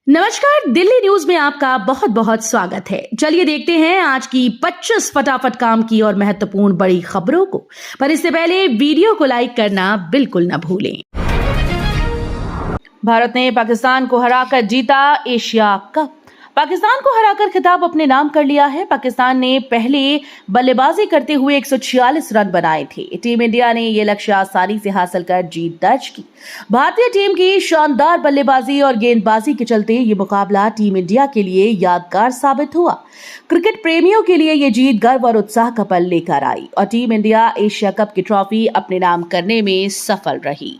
नमस्कार, दिल्ली न्यूज में आपका बहुत बहुत स्वागत है। चलिए देखते हैं आज की 25 फटाफट काम की और महत्वपूर्ण बड़ी खबरों को। पर इससे पहले वीडियो को लाइक करना बिल्कुल न भूलें। भारत ने पाकिस्तान को हराकर जीता एशिया कप। पाकिस्तान को हराकर खिताब अपने नाम कर लिया है। पाकिस्तान ने पहले बल्लेबाजी करते हुए 146 रन बनाए थे। टीम इंडिया ने यह लक्ष्य आसानी से हासिल कर जीत दर्ज की। भारतीय टीम की शानदार बल्लेबाजी और गेंदबाजी के चलते ये मुकाबला टीम इंडिया के लिए यादगार साबित हुआ। क्रिकेट प्रेमियों के लिए ये जीत गर्व और उत्साह का पल लेकर आई और टीम इंडिया एशिया कप की ट्रॉफी अपने नाम करने में सफल रही।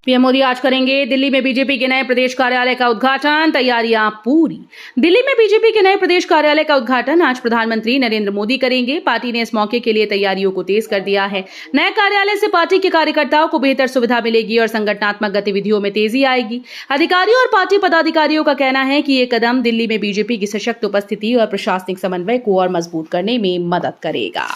पीएम मोदी आज करेंगे दिल्ली में बीजेपी के नए प्रदेश कार्यालय का उद्घाटन। तैयारियां पूरी। दिल्ली में बीजेपी के नए प्रदेश कार्यालय का उद्घाटन आज प्रधानमंत्री नरेंद्र मोदी करेंगे। पार्टी ने इस मौके के लिए तैयारियों को तेज कर दिया है। नए कार्यालय से पार्टी के कार्यकर्ताओं को बेहतर सुविधा मिलेगी और संगठनात्मक गतिविधियों में तेजी आएगी। अधिकारियों और पार्टी पदाधिकारियों का कहना है कि ये कदम दिल्ली में बीजेपी की सशक्त उपस्थिति और प्रशासनिक समन्वय को और मजबूत करने में मदद करेगा।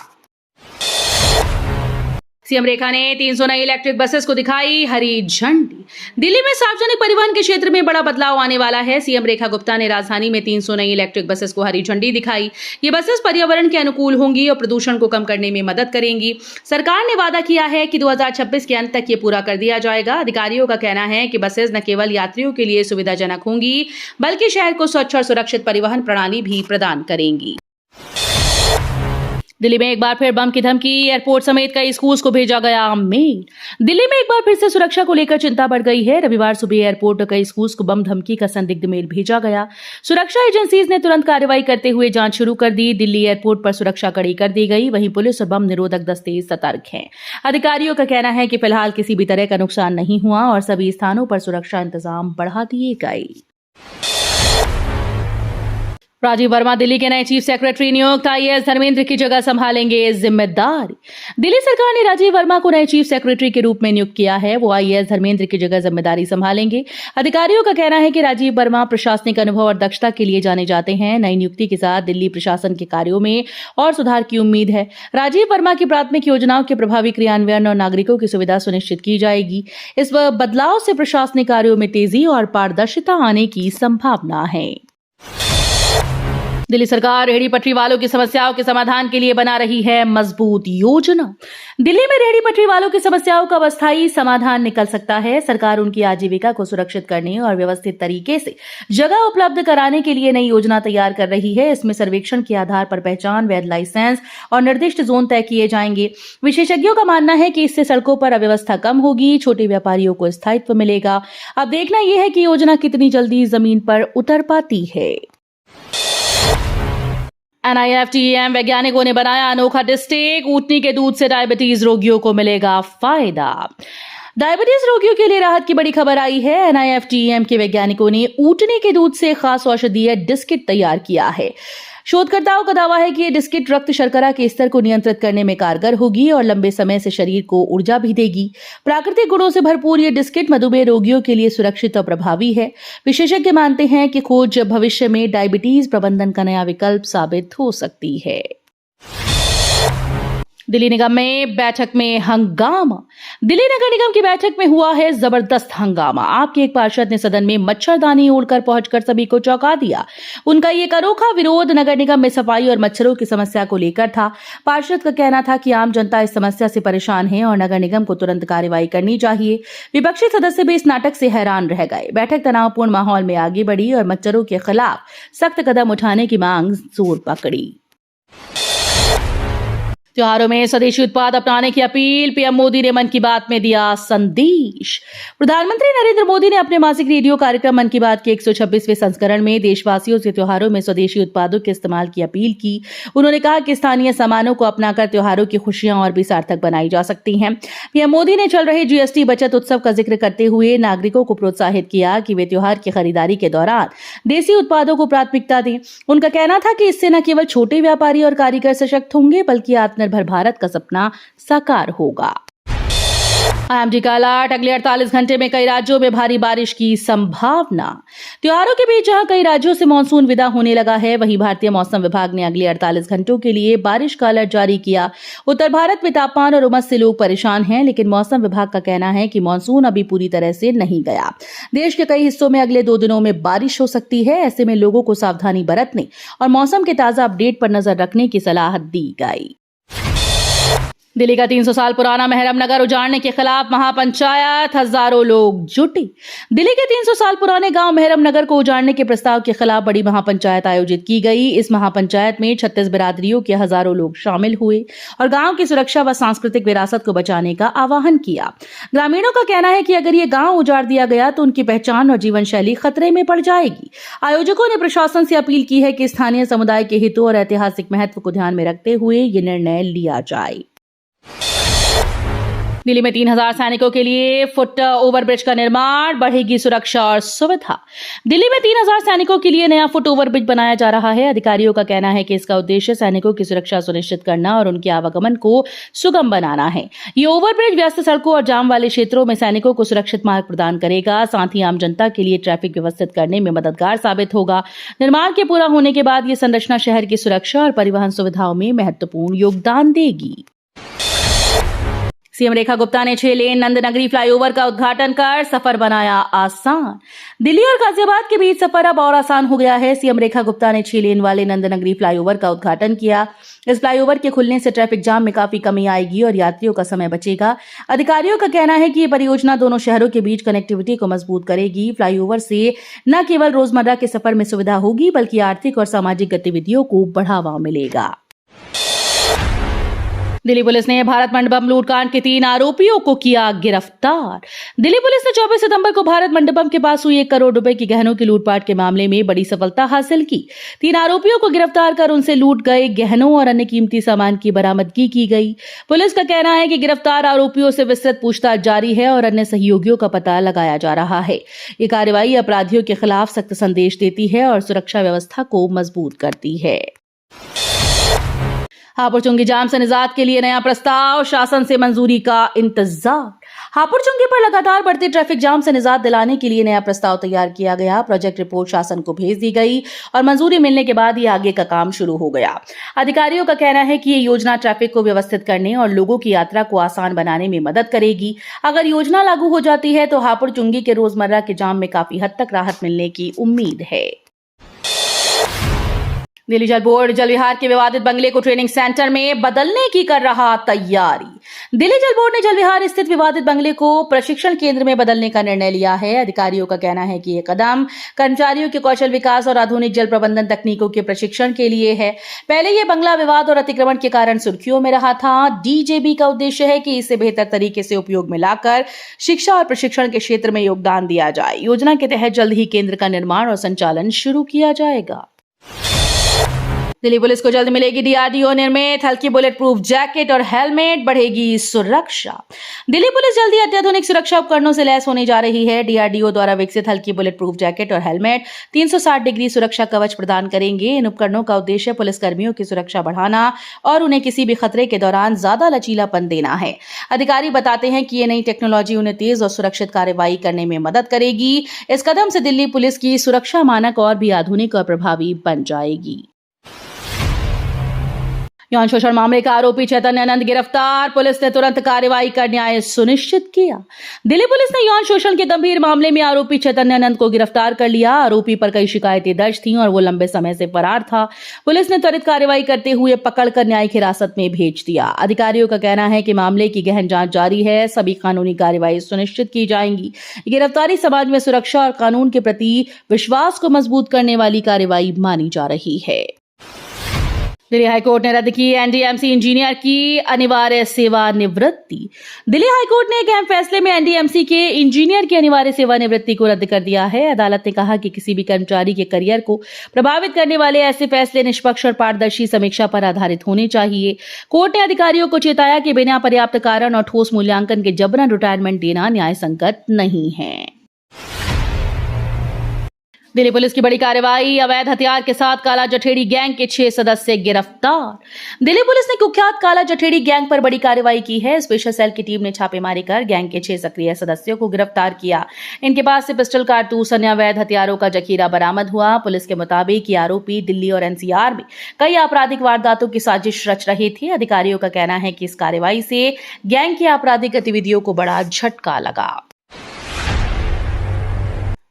सीएम रेखा ने 300 नई इलेक्ट्रिक बसेस को दिखाई हरी झंडी। दिल्ली में सार्वजनिक परिवहन के क्षेत्र में बड़ा बदलाव आने वाला है। सीएम रेखा गुप्ता ने राजधानी में 300 नई इलेक्ट्रिक बसेस को हरी झंडी दिखाई। ये बसेस पर्यावरण के अनुकूल होंगी और प्रदूषण को कम करने में मदद करेंगी। सरकार ने वादा किया है कि 2026 के अंत तक ये पूरा कर दिया जाएगा। अधिकारियों का कहना है कि बसेस न केवल यात्रियों के लिए सुविधाजनक होंगी बल्कि शहर को स्वच्छ और सुरक्षित परिवहन प्रणाली भी प्रदान करेंगी। दिल्ली में एक बार फिर बम की धमकी। एयरपोर्ट समेत कई स्कूल्स को भेजा गया मेल। दिल्ली में एक बार फिर से सुरक्षा को लेकर चिंता बढ़ गई है। रविवार सुबह एयरपोर्ट और कई स्कूल्स को बम धमकी का संदिग्ध मेल भेजा गया। सुरक्षा एजेंसीज ने तुरंत कार्रवाई करते हुए जांच शुरू कर दी। दिल्ली एयरपोर्ट पर सुरक्षा कड़ी कर दी गई। वहीं पुलिस और बम निरोधक दस्ते सतर्क हैं। अधिकारियों का कहना है कि फिलहाल किसी भी तरह का नुकसान नहीं हुआ और सभी स्थानों पर सुरक्षा इंतजाम बढ़ा दिए गए। राजीव वर्मा दिल्ली के नए चीफ सेक्रेटरी नियुक्त। आईएएस धर्मेंद्र की जगह संभालेंगे जिम्मेदारी। दिल्ली सरकार ने राजीव वर्मा को नए चीफ सेक्रेटरी के रूप में नियुक्त किया है। वो आईएएस धर्मेंद्र की जगह जिम्मेदारी संभालेंगे। अधिकारियों का कहना है कि राजीव वर्मा प्रशासनिक अनुभव और दक्षता के लिए जाने जाते हैं। नई नियुक्ति के साथ दिल्ली प्रशासन के कार्यों में और सुधार की उम्मीद है। राजीव वर्मा की प्राथमिक योजनाओं के प्रभावी क्रियान्वयन और नागरिकों की सुविधा सुनिश्चित की जाएगी। इस बदलाव से प्रशासनिक कार्यों में तेजी और पारदर्शिता आने की संभावना है। दिल्ली सरकार रेहड़ी पटरी वालों की समस्याओं के समाधान के लिए बना रही है मजबूत योजना। दिल्ली में रेहड़ी पटरी वालों की समस्याओं का अस्थायी समाधान निकल सकता है। सरकार उनकी आजीविका को सुरक्षित करने और व्यवस्थित तरीके से जगह उपलब्ध कराने के लिए नई योजना तैयार कर रही है। इसमें सर्वेक्षण के आधार पर पहचान, वैध लाइसेंस और निर्दिष्ट जोन तय किए जाएंगे। विशेषज्ञों का मानना है कि इससे सड़कों पर अव्यवस्था कम होगी, छोटे व्यापारियों को स्थायित्व मिलेगा। अब देखना यह है कि योजना कितनी जल्दी जमीन पर उतर पाती है। NIFTEM वैज्ञानिकों ने बनाया अनोखा डिस्टिक। ऊँटनी के दूध से डायबिटीज रोगियों को मिलेगा फायदा। डायबिटीज रोगियों के लिए राहत की बड़ी खबर आई है। NIFTEM के वैज्ञानिकों ने ऊँटनी के दूध से खास औषधीय डिस्किट तैयार किया है। शोधकर्ताओं का दावा है कि ये डिस्किट रक्त शर्करा के स्तर को नियंत्रित करने में कारगर होगी और लंबे समय से शरीर को ऊर्जा भी देगी। प्राकृतिक गुणों से भरपूर ये डिस्किट मधुमेह रोगियों के लिए सुरक्षित और प्रभावी है। विशेषज्ञ मानते हैं कि खोज भविष्य में डायबिटीज प्रबंधन का नया विकल्प साबित हो सकती है। दिल्ली निगम में बैठक में हंगामा। दिल्ली नगर निगम की बैठक में हुआ है जबरदस्त हंगामा। आपके एक पार्षद ने सदन में मच्छरदानी ओढ़कर पहुंचकर सभी को चौंका दिया। उनका ये अनोखा विरोध नगर निगम में सफाई और मच्छरों की समस्या को लेकर था। पार्षद का कहना था कि आम जनता इस समस्या से परेशान है और नगर निगम को तुरंत कार्रवाई करनी चाहिए। विपक्षी सदस्य भी इस नाटक से हैरान रह गए। बैठक तनावपूर्ण माहौल में आगे बढ़ी और मच्छरों के खिलाफ सख्त कदम उठाने की मांग जोर पकड़ी। त्योहारों में स्वदेशी उत्पाद अपनाने की अपील। पीएम मोदी ने मन की बात में दिया संदेश। प्रधानमंत्री नरेंद्र मोदी ने अपने मासिक रेडियो कार्यक्रम मन की बात के 126वें संस्करण में देशवासियों से त्योहारों में स्वदेशी उत्पादों के इस्तेमाल की अपील की। उन्होंने कहा कि स्थानीय सामानों को अपनाकर त्योहारों की खुशियां और भी सार्थक बनाई जा सकती हैं। पीएम मोदी ने चल रहे GST बचत उत्सव का जिक्र करते हुए नागरिकों को प्रोत्साहित किया कि वे त्योहार की खरीदारी के दौरान देसी उत्पादों को प्राथमिकता दें। उनका कहना था कि इससे न केवल छोटे व्यापारी और कारीगर सशक्त होंगे बल्कि आत्मनिर्भर भारत का सपना साकार होगा। आईएमडी का अलर्ट, अगले 48 घंटे में कई राज्यों में भारी बारिश की संभावना। त्योहारों के बीच जहां कई राज्यों से मानसून विदा होने लगा है, वहीं भारतीय मौसम विभाग ने अगले 48 घंटों के लिए बारिश का अलर्ट जारी किया। उत्तर भारत में तापमान और उमस से लोग परेशान हैं, लेकिन मौसम विभाग का कहना है कि मानसून अभी पूरी तरह से नहीं गया। देश के कई हिस्सों में अगले 2 दिनों में बारिश हो सकती है। ऐसे में लोगों को सावधानी बरतने और मौसम के ताजा अपडेट पर नजर रखने की सलाह दी गई। दिल्ली का 300 साल पुराना मेहरम नगर उजाड़ने के खिलाफ महापंचायत, हजारों लोग जुटे। दिल्ली के 300 साल पुराने गांव मेहरम नगर को उजाड़ने के प्रस्ताव के खिलाफ बड़ी महापंचायत आयोजित की गई। इस महापंचायत में 36 बिरादरियों के हजारों लोग शामिल हुए और गांव की सुरक्षा व सांस्कृतिक विरासत को बचाने का आह्वान किया। ग्रामीणों का कहना है कि अगर ये गांव उजाड़ दिया गया तो उनकी पहचान और जीवन शैली खतरे में पड़ जाएगी। आयोजकों ने प्रशासन से अपील की है कि स्थानीय समुदाय के हितों और ऐतिहासिक महत्व को ध्यान में रखते हुए ये निर्णय लिया जाए। दिल्ली में 3000 सैनिकों के लिए फुट ओवरब्रिज का निर्माण, बढ़ेगी सुरक्षा और सुविधा। दिल्ली में 3000 सैनिकों के लिए नया फुट ओवरब्रिज बनाया जा रहा है। अधिकारियों का कहना है कि इसका उद्देश्य सैनिकों की सुरक्षा सुनिश्चित करना और उनके आवागमन को सुगम बनाना है। ये ओवरब्रिज व्यस्त सड़कों और जाम वाले क्षेत्रों में सैनिकों को सुरक्षित मार्ग प्रदान करेगा, साथ ही आम जनता के लिए ट्रैफिक व्यवस्थित करने में मददगार साबित होगा। निर्माण के पूरा होने के बाद ये संरचना शहर की सुरक्षा और परिवहन सुविधाओं में महत्वपूर्ण योगदान देगी। सीएम रेखा गुप्ता ने 6 लेन नंदनगरी फ्लाईओवर का उद्घाटन कर सफर बनाया आसान। दिल्ली और गाजियाबाद के बीच सफर अब और आसान हो गया है। सीएम रेखा गुप्ता ने 6 लेन वाले नंदनगरी फ्लाईओवर का उद्घाटन किया। इस फ्लाईओवर के खुलने से ट्रैफिक जाम में काफी कमी आएगी और यात्रियों का समय बचेगा। अधिकारियों का कहना है कि ये परियोजना दोनों शहरों के बीच कनेक्टिविटी को मजबूत करेगी। फ्लाईओवर से न केवल रोजमर्रा के सफर में सुविधा होगी, बल्कि आर्थिक और सामाजिक गतिविधियों को बढ़ावा मिलेगा। दिल्ली पुलिस ने भारत मंडपम लूटकांड के 3 आरोपियों को किया गिरफ्तार। दिल्ली पुलिस ने 24 सितंबर को भारत मंडपम के पास हुई 1 करोड़ रुपए की गहनों की लूटपाट के मामले में बड़ी सफलता हासिल की। 3 आरोपियों को गिरफ्तार कर उनसे लूट गए गहनों और अन्य कीमती सामान की बरामदगी की गई। पुलिस का कहना है कि गिरफ्तार आरोपियों से विस्तृत पूछताछ जारी है और अन्य सहयोगियों का पता लगाया जा रहा है। ये कार्रवाई अपराधियों के खिलाफ सख्त संदेश देती है और सुरक्षा व्यवस्था को मजबूत करती है। हापुड़-चुंगी जाम से निजात के लिए नया प्रस्ताव, शासन से मंजूरी का इंतजार। हापुड़-चुंगी पर लगातार बढ़ते ट्रैफिक जाम से निजात दिलाने के लिए नया प्रस्ताव तैयार किया गया। प्रोजेक्ट रिपोर्ट शासन को भेज दी गई और मंजूरी मिलने के बाद ये आगे का काम शुरू हो गया। अधिकारियों का कहना है कि ये योजना ट्रैफिक को व्यवस्थित करने और लोगों की यात्रा को आसान बनाने में मदद करेगी। अगर योजना लागू हो जाती है तो हापुड़-चुंगी के रोजमर्रा के जाम में काफी हद तक राहत मिलने की उम्मीद है। दिल्ली जल बोर्ड जल विहार के विवादित बंगले को ट्रेनिंग सेंटर में बदलने की कर रहा तैयारी। दिल्ली जल बोर्ड ने जल विहार स्थित विवादित बंगले को प्रशिक्षण केंद्र में बदलने का निर्णय लिया है। अधिकारियों का कहना है कि यह कदम कर्मचारियों के कौशल विकास और आधुनिक जल प्रबंधन तकनीकों के प्रशिक्षण के लिए है। पहले यह बंगला विवाद और अतिक्रमण के कारण सुर्खियों में रहा था। डीजेबी का उद्देश्य है कि इसे बेहतर तरीके से उपयोग में लाकर शिक्षा और प्रशिक्षण के क्षेत्र में योगदान दिया जाए। योजना के तहत जल्द ही केंद्र का निर्माण और संचालन शुरू किया जाएगा। दिल्ली पुलिस को जल्द मिलेगी डीआरडीओ निर्मित हल्की बुलेट प्रूफ जैकेट और हेलमेट, बढ़ेगी सुरक्षा। दिल्ली पुलिस जल्द ही अत्याधुनिक सुरक्षा उपकरणों से लैस होने जा रही है। डीआरडीओ द्वारा विकसित हल्की बुलेट प्रूफ जैकेट और हेलमेट 360 डिग्री सुरक्षा कवच प्रदान करेंगे। इन उपकरणों का उद्देश्य पुलिस कर्मियों की सुरक्षा बढ़ाना और उन्हें किसी भी खतरे के दौरान ज्यादा लचीलापन देना है। अधिकारी बताते हैं कि ये नई टेक्नोलॉजी उन्हें तेज और सुरक्षित कार्रवाई करने में मदद करेगी। इस कदम से दिल्ली पुलिस की सुरक्षा मानक और भी आधुनिक और प्रभावी बन जाएगी। यौन शोषण मामले का आरोपी चैतन्य नंद गिरफ्तार, पुलिस ने तुरंत कार्रवाई कर न्याय सुनिश्चित किया। दिल्ली पुलिस ने यौन शोषण के गंभीर मामले में आरोपी चैतन्य नंद को गिरफ्तार कर लिया। आरोपी पर कई शिकायतें दर्ज थीं और वो लंबे समय से फरार था। पुलिस ने त्वरित कार्रवाई करते हुए पकड़कर न्यायिक हिरासत में भेज दिया। अधिकारियों का कहना है कि मामले की गहन जांच जारी है, सभी कानूनी कार्रवाई सुनिश्चित की जाएंगी। गिरफ्तारी समाज में सुरक्षा और कानून के प्रति विश्वास को मजबूत करने वाली कार्रवाई मानी जा रही है। दिल्ली हाईकोर्ट ने रद्द की एनडीएमसी इंजीनियर की अनिवार्य सेवानिवृत्ति। दिल्ली हाईकोर्ट ने एक अहम फैसले में एनडीएमसी के इंजीनियर की अनिवार्य सेवानिवृत्ति को रद्द कर दिया है। अदालत ने कहा कि किसी भी कर्मचारी के करियर को प्रभावित करने वाले ऐसे फैसले निष्पक्ष और पारदर्शी समीक्षा पर आधारित होने चाहिए। कोर्ट ने अधिकारियों को चेताया कि बिना पर्याप्त कारण और ठोस मूल्यांकन के जबरन रिटायरमेंट देना न्याय संगत नहीं है। दिल्ली पुलिस की बड़ी कार्रवाई, अवैध हथियार के साथ काला जठेड़ी गैंग के 6 सदस्य गिरफ्तार। दिल्ली पुलिस ने कुख्यात काला जठेड़ी गैंग पर बड़ी कार्रवाई की है। स्पेशल सेल की टीम ने छापेमारी कर गैंग के 6 सक्रिय सदस्यों को गिरफ्तार किया। इनके पास से पिस्टल, कारतूस, अन्य अवैध हथियारों का जखीरा बरामद हुआ। पुलिस के मुताबिक ये आरोपी दिल्ली और एनसीआर में कई आपराधिक वारदातों की साजिश रच रहे थे। अधिकारियों का कहना है कि इस कार्रवाई से गैंग की आपराधिक गतिविधियों को बड़ा झटका लगा।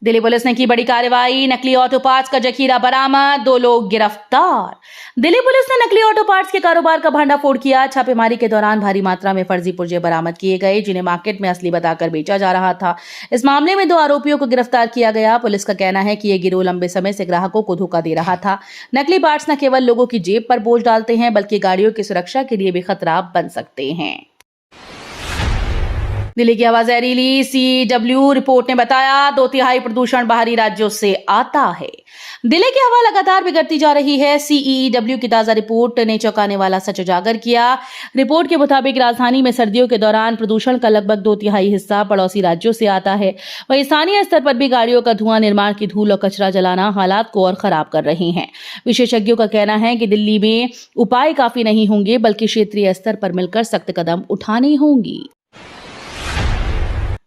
दिल्ली पुलिस ने की बड़ी कार्रवाई, नकली ऑटो पार्ट्स का जखीरा बरामद, 2 लोग गिरफ्तार। दिल्ली पुलिस ने नकली ऑटो पार्ट्स के कारोबार का भंडाफोड़ किया। छापेमारी के दौरान भारी मात्रा में फर्जी पुर्जे बरामद किए गए, जिन्हें मार्केट में असली बताकर बेचा जा रहा था। इस मामले में 2 आरोपियों को गिरफ्तार किया गया। पुलिस का कहना है कि यह गिरोह लंबे समय से ग्राहकों को धोखा दे रहा था। नकली पार्ट्स न केवल लोगों की जेब पर बोझ डालते हैं, बल्कि गाड़ियों की सुरक्षा के लिए भी खतरा बन सकते हैं। दिल्ली की हवा जहरीली, CEW रिपोर्ट ने बताया 2/3 प्रदूषण बाहरी राज्यों से आता है। दिल्ली की हवा लगातार बिगड़ती जा रही है। CEW की ताजा रिपोर्ट ने चौंकाने वाला सच उजागर किया। रिपोर्ट के मुताबिक राजधानी में सर्दियों के दौरान प्रदूषण का लगभग 2/3 हिस्सा पड़ोसी राज्यों से आता है। वहीं स्थानीय स्तर पर भी गाड़ियों का धुआं, निर्माण की धूल और कचरा जलाना हालात को और खराब कर रहे हैं। विशेषज्ञों का कहना है कि दिल्ली में उपाय काफी नहीं होंगे, बल्कि क्षेत्रीय स्तर पर मिलकर सख्त कदम उठाने होंगे।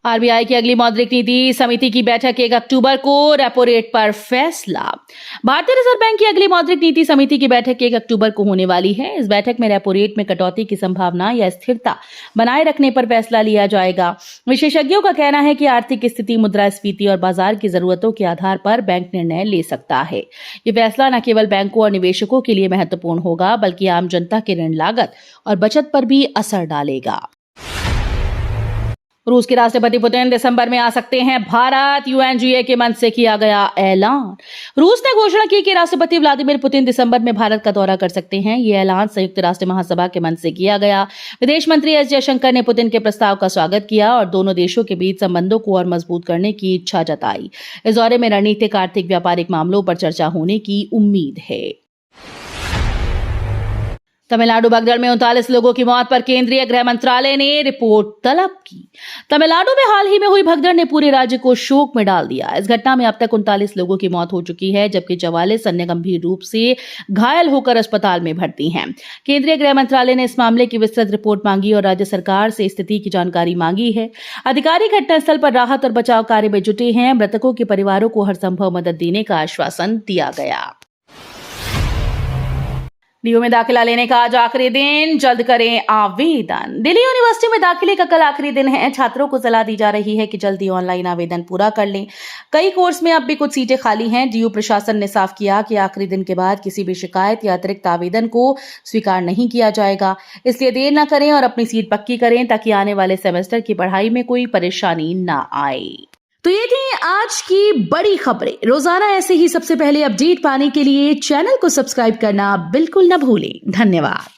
आरबीआई की अगली मौद्रिक नीति समिति की बैठक 1 अक्टूबर को, रेपो रेट पर फैसला। भारतीय रिजर्व बैंक की अगली मौद्रिक नीति समिति की बैठक 1 अक्टूबर को होने वाली है। इस बैठक में रेपो रेट में कटौती की संभावना या स्थिरता बनाए रखने पर फैसला लिया जाएगा। विशेषज्ञों का कहना है कि आर्थिक स्थिति, मुद्रास्फीति और बाजार की जरूरतों के आधार पर बैंक निर्णय ले सकता है। ये फैसला न केवल बैंकों और निवेशकों के लिए महत्वपूर्ण होगा, बल्कि आम जनता के ऋण लागत और बचत पर भी असर डालेगा। रूस के राष्ट्रपति पुतिन दिसंबर में आ सकते हैं भारत, UNGA के मंच से किया गया ऐलान। रूस ने घोषणा की कि राष्ट्रपति व्लादिमीर पुतिन दिसंबर में भारत का दौरा कर सकते हैं। यह ऐलान संयुक्त राष्ट्र महासभा के मंच से किया गया। विदेश मंत्री S जयशंकर ने पुतिन के प्रस्ताव का स्वागत किया और दोनों देशों के बीच संबंधों को और मजबूत करने की इच्छा जताई। इस दौरे में रणनीतिक, आर्थिक, व्यापारिक मामलों पर चर्चा होने की उम्मीद है। तमिलनाडु भगदड़ में 39 लोगों की मौत पर केंद्रीय गृह मंत्रालय ने रिपोर्ट तलब की। तमिलनाडु में हाल ही में हुई भगदड़ ने पूरे राज्य को शोक में डाल दिया। इस घटना में अब तक 39 लोगों की मौत हो चुकी है, जबकि 44 अन्य गंभीर रूप से घायल होकर अस्पताल में भर्ती हैं। केंद्रीय गृह मंत्रालय ने इस मामले की विस्तृत रिपोर्ट मांगी और राज्य सरकार से स्थिति की जानकारी मांगी है। अधिकारी घटनास्थल पर राहत और बचाव कार्य में जुटे हैं। मृतकों के परिवारों को हर संभव मदद देने का आश्वासन दिया गया। डीयू में दाखिला लेने का आज आखिरी दिन, जल्द करें आवेदन। दिल्ली यूनिवर्सिटी में दाखिले का कल आखिरी दिन है। छात्रों को सलाह दी जा रही है कि जल्दी ऑनलाइन आवेदन पूरा कर लें। कई कोर्स में अब भी कुछ सीटें खाली हैं। डीयू प्रशासन ने साफ किया कि आखिरी दिन के बाद किसी भी शिकायत या अतिरिक्त आवेदन को स्वीकार नहीं किया जाएगा। इसलिए देर न करें और अपनी सीट पक्की करें, ताकि आने वाले सेमेस्टर की पढ़ाई में कोई परेशानी न आए। तो ये थी आज की बड़ी खबरें। रोजाना ऐसे ही सबसे पहले अपडेट पाने के लिए चैनल को सब्सक्राइब करना बिल्कुल न भूलें। धन्यवाद।